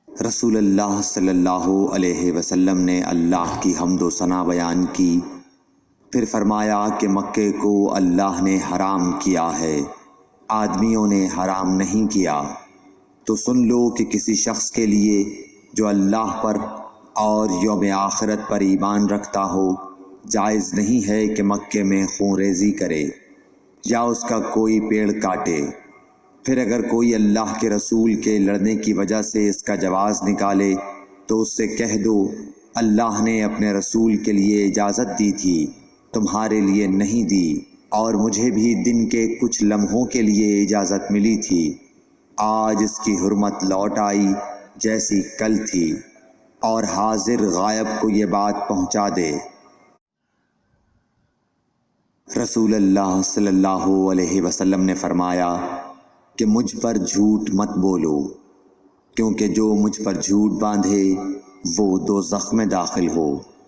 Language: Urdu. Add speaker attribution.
Speaker 1: رسول اللہ صلی اللہ علیہ وسلم نے اللہ کی حمد و ثنا بیان کی، پھر فرمایا کہ مکے کو اللہ نے حرام کیا ہے، آدمیوں نے حرام نہیں کیا۔ تو سن لو کہ کسی شخص کے لیے جو اللہ پر اور یوم آخرت پر ایمان رکھتا ہو، جائز نہیں ہے کہ مکے میں خون ریزی کرے یا اس کا کوئی پیڑ کاٹے۔ پھر اگر کوئی اللہ کے رسول کے لڑنے کی وجہ سے اس کا جواز نکالے تو اس سے کہہ دو، اللہ نے اپنے رسول کے لیے اجازت دی تھی، تمہارے لیے نہیں دی، اور مجھے بھی دن کے کچھ لمحوں کے لیے اجازت ملی تھی، آج اس کی حرمت لوٹ آئی جیسی کل تھی، اور حاضر غائب کو یہ بات پہنچا دے۔ رسول اللہ صلی اللہ علیہ وسلم نے فرمایا کہ مجھ پر جھوٹ مت بولو، کیونکہ جو مجھ پر جھوٹ باندھے وہ دوزخ میں داخل ہو۔